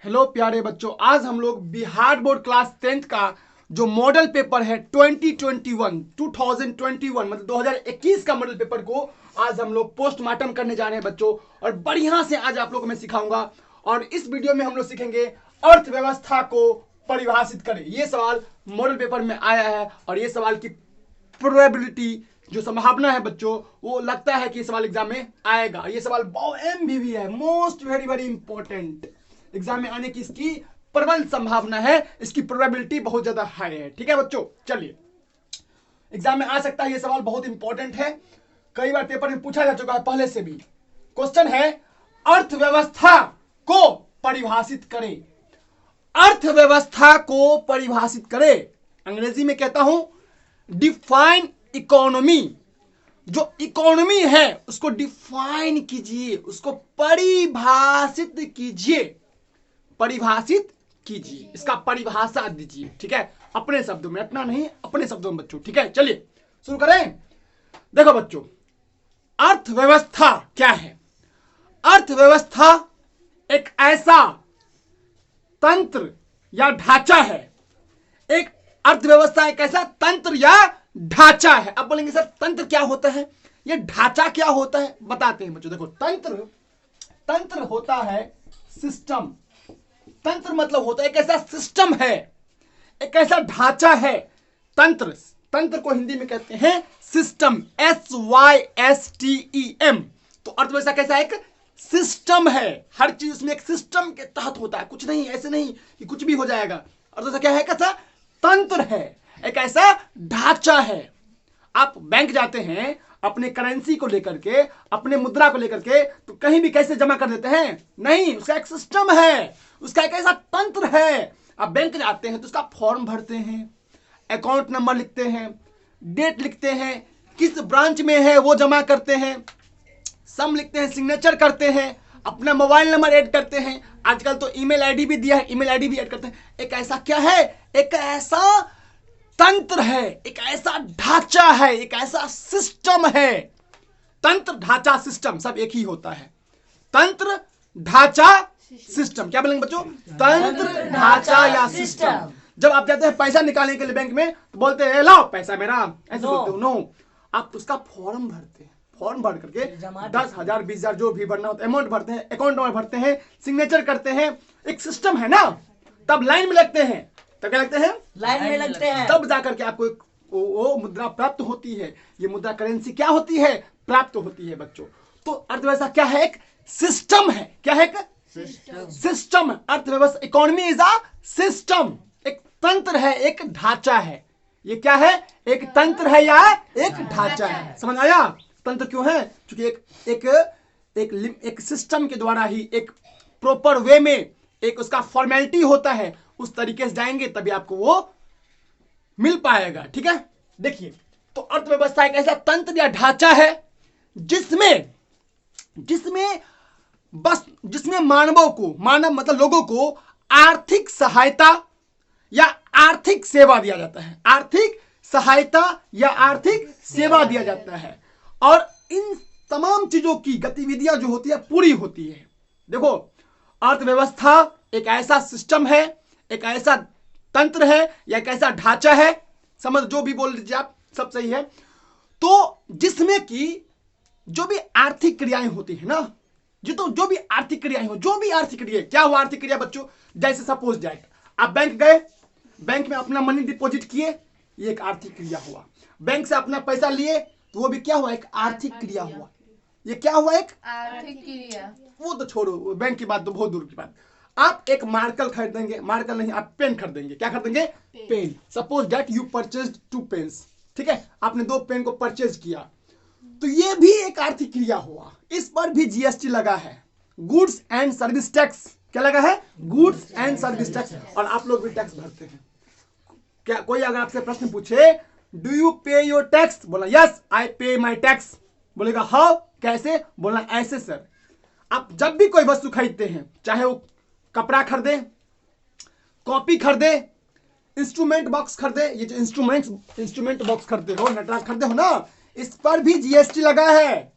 Hello प्यारे बच्चों, आज हम लोग बिहार बोर्ड क्लास 10th का जो मॉडल पेपर है 2021 मतलब 2021 का मॉडल पेपर को आज हम लोग पोस्टमार्टम करने जा रहे हैं बच्चों। और बढ़िया से आज आप लोगों को मैं सिखाऊंगा और इस वीडियो में हम लोग सीखेंगे अर्थव्यवस्था को परिभाषित करें। ये सवाल मॉडल पेपर में आया है और ये सवाल की प्रोबेबिलिटी जो संभावना है बच्चों, वो लगता है कि सवाल एग्जाम में आएगा। ये सवाल बहुत एमवीवी है, most very very important, exam में आने की इसकी प्रबल संभावना है, इसकी प्रोबेबिलिटी बहुत ज्यादा हाई है। ठीक है बच्चों, चलिए एग्जाम में आ सकता है। ये सवाल बहुत इंपॉर्टेंट है, कई बार पेपर में पूछा जा चुका है पहले से भी। क्वेश्चन है अर्थव्यवस्था को परिभाषित करें। अर्थव्यवस्था को परिभाषित करें, अंग्रेजी में कहता हूं डिफाइन इकोनॉमी। जो इकोनॉमी है उसको डिफाइन कीजिए, उसको परिभाषित कीजिए, परिभाषित कीजिए, इसका परिभाषा दीजिए। ठीक है, अपने शब्दों में, इतना नहीं, अपने शब्दों में बच्चों। ठीक है, चलिए शुरू करें। देखो बच्चों, अर्थव्यवस्था क्या है? अर्थव्यवस्था एक ऐसा तंत्र या ढांचा है। एक अर्थव्यवस्था एक ऐसा तंत्र या ढांचा है। अब बोलेंगे सर तंत्र क्या होता है, ये ढांचा क्या होता है, बताते हैं बच्चों। देखो तंत्र होता है सिस्टम। तंत्र मतलब होता है एक ऐसा सिस्टम है, एक ऐसा ढांचा है। तंत्र को हिंदी में कहते हैं सिस्टम, SYSTEM। तो अर्थव्यवस्था कैसा एक सिस्टम है, हर चीज उसमें एक सिस्टम के तहत होता है, कुछ नहीं ऐसे नहीं कि कुछ भी हो जाएगा। अर्थव्यवस्था क्या है? कैसा तंत्र है, एक ऐसा ढांचा है। आप बैंक जाते हैं अपने करेंसी को लेकर के, अपने मुद्रा को लेकर के, तो कहीं भी कैसे जमा कर देते हैं? नहीं, उसका एक सिस्टम है, उसका एक ऐसा तंत्र है। आप बैंक जाते हैं तो उसका फॉर्म भरते हैं, अकाउंट नंबर लिखते हैं, डेट लिखते हैं, किस ब्रांच में है वो जमा करते हैं, सम लिखते हैं, सिग्नेचर करते हैं, अपना मोबाइल नंबर ऐड करते हैं। आजकल तो ईमेल आईडी भी दिया है, ईमेल आईडी भी ऐड करते हैं। एक ऐसा क्या है? एक ऐसा तंत्र है, एक ऐसा ढांचा है, एक ऐसा सिस्टम है। तंत्र, ढांचा, सिस्टम सब एक ही होता है। तंत्र, ढांचा, सिस्टम। क्या बोलेंगे बच्चों? तंत्र, ढांचा या सिस्टम। जब आप जाते हैं पैसा निकालने के लिए बैंक में तो बोलते हैं लाओ पैसा मेरा, ऐसे बोलते हो। नो, आप उसका फॉर्म भरते हैं, फॉर्म भर करके 10,000 20,000 जो भी भरना होता है अमाउंट भरते हैं, अकाउंट नंबर भरते हैं, सिग्नेचर करते हैं, एक सिस्टम है ना। तब लाइन में लगते हैं, तब क्या लगते हैं? लाइन में लगते हैं। तब जाकर के आपको वो मुद्रा प्राप्त होती है। ये मुद्रा करेंसी क्या होती है? प्राप्त होती है बच्चों। तो अर्थव्यवस्था क्या है? एक सिस्टम है। क्या है? एक सिस्टम। अर्थव्यवस्था, इकोनॉमी इज अ सिस्टम, एक तंत्र है, एक ढांचा है। ये क्या है? एक तंत्र है या एक ढांचा है। समझ आया? तंत्र क्यों है? क्योंकि एक सिस्टम के द्वारा ही, एक प्रॉपर वे में, एक उसका फॉर्मेलिटी होता है, उस तरीके से जाएंगे तभी आपको वो मिल पाएगा। ठीक है, देखिए तो अर्थव्यवस्था एक ऐसा तंत्र या ढांचा है जिसमें मानवों को, मानव मतलब लोगों को आर्थिक सहायता या आर्थिक सेवा दिया जाता है। आर्थिक सहायता या आर्थिक सेवा दिया जाता है और इन तमाम चीजों की गतिविधियां जो होती है पूरी होती है। देखो, अर्थव्यवस्था एक ऐसा सिस्टम है, एक ऐसा तंत्र है या एक ऐसा ढांचा है, समझ जो भी बोल लीजिए आप, सब सही है। तो जिसमें कि जो भी आर्थिक क्रियाएं होती है ना, जो भी आर्थिक क्रियाएं हो, जो भी आर्थिक क्रिया, क्या हुआ आर्थिक क्रिया बच्चों? जैसे सपोज दैट आप बैंक गए, बैंक में अपना मनी डिपॉजिट किए, ये एक आर्थिक क्रिया हुआ। बैंक से अपना पैसा लिए तो वो भी क्या हुआ? एक आर्थिक क्रिया हुआ। ये क्या हुआ? एक आर्थिक क्रिया। वो तो छोड़ो, बैंक की बात तो बहुत दूर की बात। आप एक मार्कर खरीदेंगे, मार्कर नहीं, आप पेन खरीदेंगे। क्या खरीदेंगे? Pen. Suppose that you purchased 2 pens. ठीक है, आपने 2 पेन को परचेज किया, तो ये भी एक आर्थिक क्रिया हुआ। इस पर भी जीएसटी लगा है, गुड्स एंड सर्विस टैक्स। क्या लगा है? Goods and service tax. और आप लोग भी टैक्स भरते हैं। क्या कोई अगर आपसे प्रश्न पूछे डू यू पे योर टैक्स, बोला यस आई पे माई टैक्स, बोलेगा हाउ, कैसे, बोलना ऐसे सर। आप जब भी कोई वस्तु खरीदते हैं, चाहे वो कपड़ा खरीदे, कॉपी खरीदे, इंस्ट्रूमेंट बॉक्स खरीदे, ये जो इंस्ट्रूमेंट बॉक्स खरीदे हो, नटराज खरीदे हो ना, इस पर भी जीएसटी लगा है।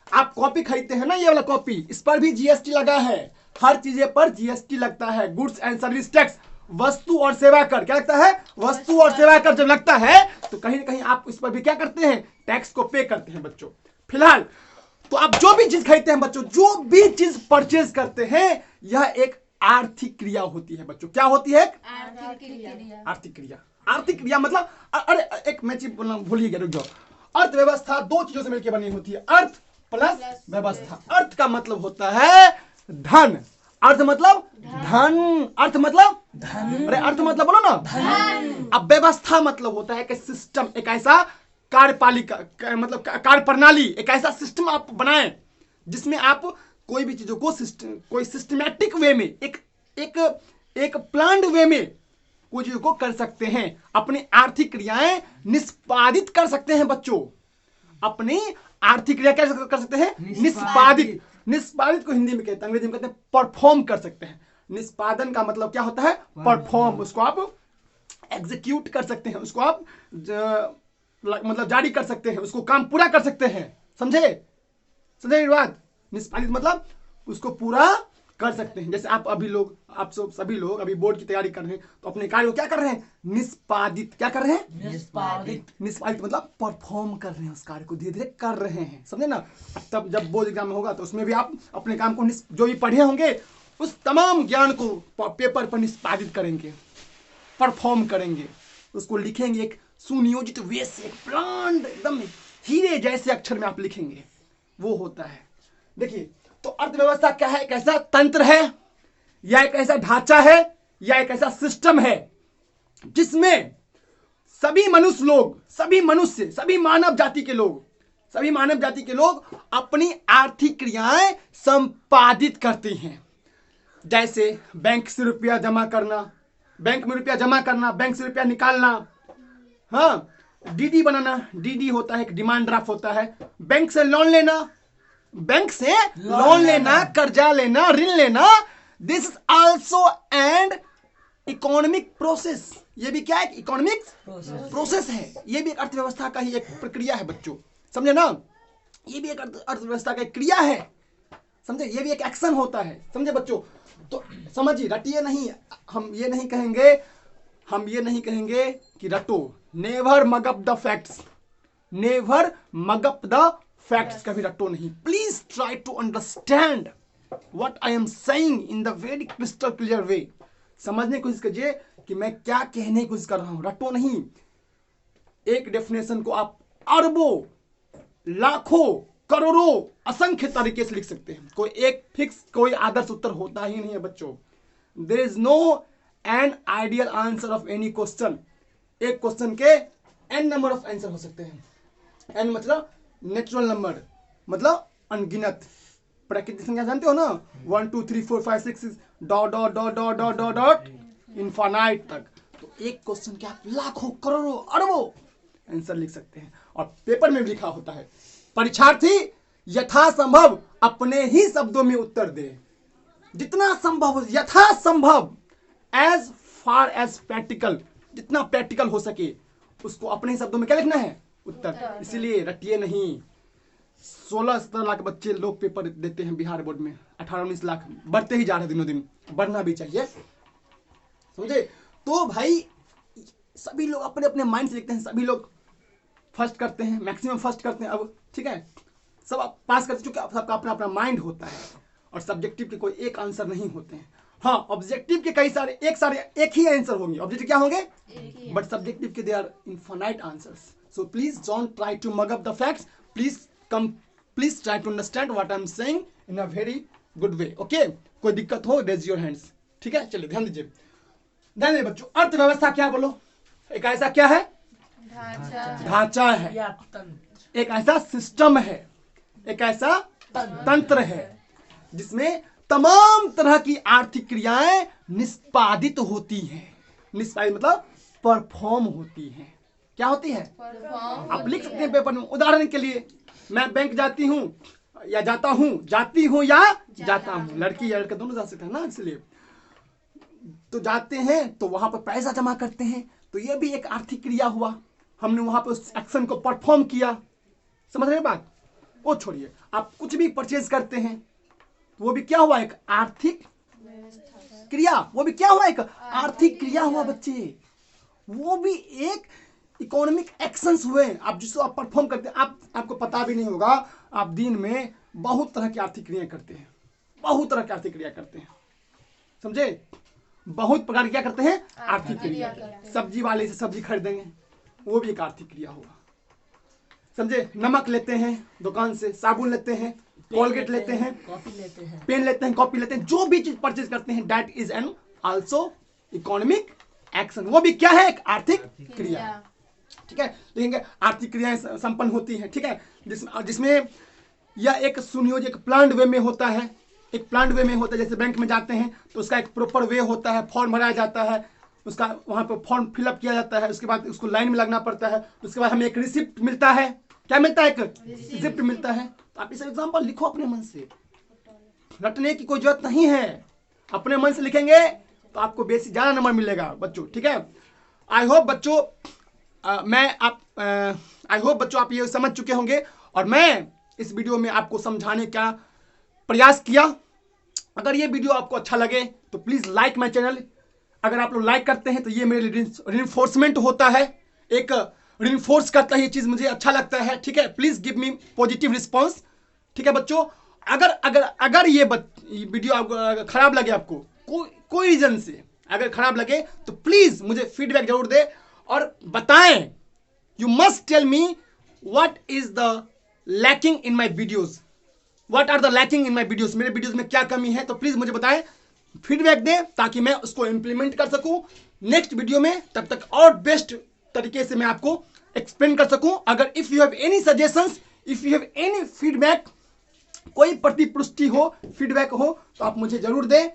आप कॉपी खरीदते हैं ना, ये वाला कॉपी, इस पर भी जीएसटी लगा है। हर चीजें पर जीएसटी लगता है, गुड्स एंड सर्विस टैक्स, वस्तु और सेवा कर। क्या लगता है? वस्तु और सेवा कर जब लगता है तो कहीं ना कहीं आप इस पर भी क्या करते हैं? टैक्स को पे करते हैं बच्चों। फिलहाल तो आप जो भी चीज खरीदते हैं बच्चों, जो भी चीज परचेज करते हैं, यह एक आर्थिक क्रिया होती है बच्चों। क्या होती है? आर्थिक क्रिया। आर्थिक क्रिया मतलब, अरे एक मैं चीज बोलना भूलिए गया, रुक जाओ। अर्थव्यवस्था दो चीजों से मिलकर बनी होती है, अर्थ प्लस व्यवस्था। अर्थ का मतलब होता है धन, अर्थ मतलब धन, अर्थ मतलब धन, अरे अर्थ मतलब बोलो ना धन। अब व्यवस्था मतलब होता है कि सिस्टम, एक ऐसा कार्यपालिका मतलब कार्य प्रणाली, एक ऐसा सिस्टम आप बनाएं जिसमें आप कोई भी चीजों को कोई सिस्टमैटिक वे में, एक प्लान्ड वे में कोई चीजों को कर सकते हैं, अपनी आर्थिक क्रियाएं निष्पादित कर सकते हैं बच्चों। अपनी आर्थिक क्रिया कैसे कर सकते हैं? निष्पादित। निष्पादित को हिंदी में कहते हैं, अंग्रेजी में कहते हैं परफॉर्म कर सकते हैं। निष्पादन का मतलब क्या होता है? परफॉर्म। उसको आप एग्जीक्यूट कर सकते हैं, उसको आप मतलब जारी कर सकते हैं, उसको काम पूरा कर सकते हैं। समझे? समझे ये बात? निष्पादित मतलब उसको पूरा कर सकते हैं। जैसे आप अभी लोग, आप सभी लोग अभी बोर्ड की तैयारी कर रहे हैं तो अपने कार्य को क्या कर रहे हैं? निष्पादित। क्या कर रहे हैं? निष्पादित। निष्पादित मतलब परफॉर्म कर रहे हैं, उस कार्य को धीरे धीरे कर रहे हैं। समझे ना? तब जब बोर्ड एग्जाम में होगा तो उसमें भी आप अपने काम को, जो भी पढ़े होंगे उस तमाम ज्ञान को पेपर पर निष्पादित करेंगे, परफॉर्म करेंगे, उसको लिखेंगे एक सुनियोजित वे से, एक प्लान एकदम हीरे जैसे अक्षर में आप लिखेंगे, वो होता है। देखिए, तो अर्थव्यवस्था क्या है? एक ऐसा तंत्र है या एक ऐसा ढांचा है या एक ऐसा सिस्टम है जिसमें सभी मनुष्य लोग, सभी मनुष्य, सभी मानव जाति के लोग अपनी आर्थिक क्रियाएं संपादित करते हैं। जैसे बैंक से रुपया जमा करना, बैंक में रुपया जमा करना, बैंक से रुपया निकालना, हाँ, डीडी बनाना, डीडी होता है एक डिमांड ड्राफ्ट होता है, बैंक से लोन लेना, कर्जा लेना, ऋण लेना। This is also and economic process. ये भी क्या है? इकोनॉमिक प्रोसेस है। ये भी एक अर्थव्यवस्था का ही एक प्रक्रिया है बच्चों। समझे ना? ये भी एक अर्थव्यवस्था का एक क्रिया है। समझे? ये भी एक एक्शन होता है। समझे बच्चों? तो समझिए, रटिए नहीं। हम ये नहीं कहेंगे कि रटो। Never mug up the facts, never mug up the facts. कभी रटो नहीं। Please try to understand what I am saying in the very crystal clear way. समझने की कोशिश कीजिए कि मैं क्या कहने की कोशिश कर रहा हूं। रटो नहीं। एक डेफिनेशन को आप अरबों, लाखों, करोड़ों, असंख्य तरीके से लिख सकते हैं। कोई एक फिक्स, कोई आदर्श उत्तर होता ही नहीं है बच्चों। There is no an ideal answer of any question. एक क्वेश्चन के एन नंबर ऑफ आंसर हो सकते हैं। एन मतलब नेचुरल नंबर, मतलब अनगिनत। प्राकृतिक संख्या जानते हो ना? 1 2 3 4 5 6 dot dot dot dot dot dot dot infinite तक। तो एक क्वेश्चन के आप लाखों, करोड़ों, अरबों आंसर लिख सकते हैं। और पेपर में भी लिखा होता है, परीक्षार्थी यथासंभव अपने ही शब्दों में उत्तर दे। जितना संभव, यथासंभव, एज फार एज प्रैक्टिकल, जितना प्रैक्टिकल हो सके उसको अपने ही शब्दों में क्या लिखना है? उत्तर। इसलिए रटिए नहीं। 16-17 लाख बच्चे लोग पेपर देते हैं बिहार बोर्ड में। 18-19 लाख बढ़ते ही जा रहे दिनों दिन, बढ़ना भी चाहिए। समझे? तो भाई सभी लोग अपने अपने माइंड से लिखते हैं, सभी लोग फर्स्ट करते हैं, मैक्सिमम फर्स्ट करते हैं। अब ठीक है, सब आप पास करते, चूंकि सबका अपना अपना माइंड होता है और सब्जेक्टिव के कोई एक आंसर नहीं होते हैं। हाँ, ऑब्जेक्टिव के कई सारे एक ही आंसर होंगे। ऑब्जेक्टिव क्या होंगे? बट सब्जेक्टिव के they are infinite answers. So please don't try to mug up the facts. Please try to understand what I am saying in a very good way. Okay, कोई दिक्कत हो raise your hands. ठीक है, चलिए ध्यान दीजिए बच्चों। अर्थव्यवस्था क्या बोलो? एक ऐसा क्या है? ढांचा है, एक ऐसा सिस्टम है, एक ऐसा तंत्र है जिसमें तमाम तरह की आर्थिक क्रियाएं निष्पादित होती हैं। निष्पादित मतलब परफॉर्म होती हैं। क्या होती है? आप लिख सकते हैं पेपर में। उदाहरण के लिए, मैं बैंक जाती हूं या जाता हूं, जाती हूं या जाता हूं, लड़की या लड़का दोनों जा सकते हैं ना। इसलिए तो जाते हैं तो वहां पर पैसा जमा करते हैं, तो यह भी एक आर्थिक क्रिया हुआ। हमने वहां पर उस एक्शन को परफॉर्म किया। समझ रहे बात? वो छोड़िए, आप कुछ भी परचेज करते हैं, तो वो भी क्या हुआ, एक आर्थिक क्रिया। वो भी क्या हुआ, एक आर्थिक क्रिया हुआ बच्चे। वो भी एक इकोनॉमिक एक्शंस हुए, आप जिसको आप परफॉर्म करते हैं। आपको पता भी नहीं होगा, आप दिन में बहुत तरह की आर्थिक क्रिया करते हैं, बहुत तरह की आर्थिक क्रिया करते हैं, समझे। बहुत प्रकार की क्या करते हैं, आर्थिक क्रिया। सब्जी वाले से सब्जी खरीदेंगे, वो भी एक आर्थिक क्रिया होगा, समझे। नमक लेते हैं दुकान से, साबुन लेते हैं, कोलगेट लेते हैं, कॉफी लेते हैं, पेन लेते हैं, कॉपी लेते हैं, जो भी चीज परचेज करते हैं, that is an also economic action. वो भी क्या है, एक आर्थिक क्रिया। ठीक है, देखेंगे आर्थिक क्रियाएं संपन्न होती हैं। ठीक है, जिसमें यह एक सुनियोजित, एक प्लान्ड वे में होता है। एक प्लान्ड वे में होता है, जैसे बैंक में जाते हैं तो उसका एक प्रॉपर वे होता है, फॉर्म भराया जाता है, उसका वहां पर फॉर्म फिलअप किया जाता है, उसके बाद उसको लाइन में लगना पड़ता है, उसके बाद हमें एक रिसिप्ट मिलता है। क्या मिलता है, एक रिसिप्ट मिलता है। तो आप इस एग्जाम्पल लिखो अपने मन से, रटने की कोई जरूरत नहीं है, अपने मन से लिखेंगे तो आपको बेसिक ज्यादा नंबर मिलेगा बच्चों। ठीक है, आई होप बच्चों आई होप बच्चों आप ये समझ चुके होंगे, और मैं इस वीडियो में आपको समझाने का प्रयास किया। अगर ये वीडियो आपको अच्छा लगे तो प्लीज लाइक माय चैनल। अगर आप लोग लाइक करते हैं तो ये मेरे लिए रिइंफोर्समेंट होता है, एक रिइंफोर्स करता है, ये चीज मुझे अच्छा लगता है। ठीक है, please give me positive response. ठीक है बच्चों, अगर अगर अगर ये वीडियो खराब लगे आपको, कोई रीजन से अगर खराब लगे तो प्लीज मुझे फीडबैक जरूर दे और बताएं। You must tell me what is the lacking in my videos, what are the lacking in my videos. मेरे वीडियोज में क्या कमी है, तो प्लीज मुझे बताएं, फीडबैक दें, ताकि मैं उसको इंप्लीमेंट कर सकूं नेक्स्ट वीडियो में। तब तक और बेस्ट तरीके से मैं आपको एक्सप्लेन कर सकूं। अगर if you have any suggestions, if you have any feedback, कोई प्रतिपुष्टि हो, फीडबैक हो, तो आप मुझे जरूर दें।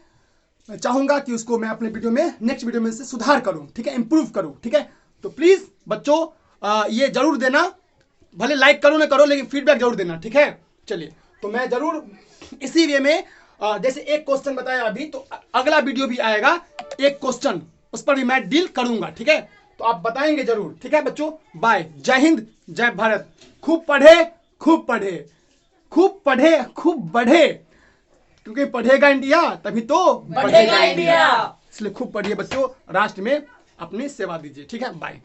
मैं चाहूंगा कि उसको मैं अपने वीडियो में, नेक्स्ट वीडियो में से सुधार करूं। ठीक है, इंप्रूव करूं। ठीक है, तो प्लीज बच्चों ये जरूर देना, भले लाइक करो ना करो, लेकिन फीडबैक जरूर देना। ठीक है, चलिए, तो मैं जरूर इसी वे में जैसे एक क्वेश्चन बताया अभी, तो अगला वीडियो भी आएगा, एक क्वेश्चन उस पर भी मैं डील करूंगा। ठीक है, तो आप बताएंगे जरूर। ठीक है बच्चों, बाय, जय हिंद, जय भारत। खूब पढ़े, खूब पढ़े, खूब पढ़े, खूब बढ़े, क्योंकि पढ़ेगा इंडिया तभी तो बढ़ेगा इंडिया। इसलिए खूब पढ़िए बच्चों, राष्ट्र में अपनी सेवा दीजिए। ठीक है, बाय।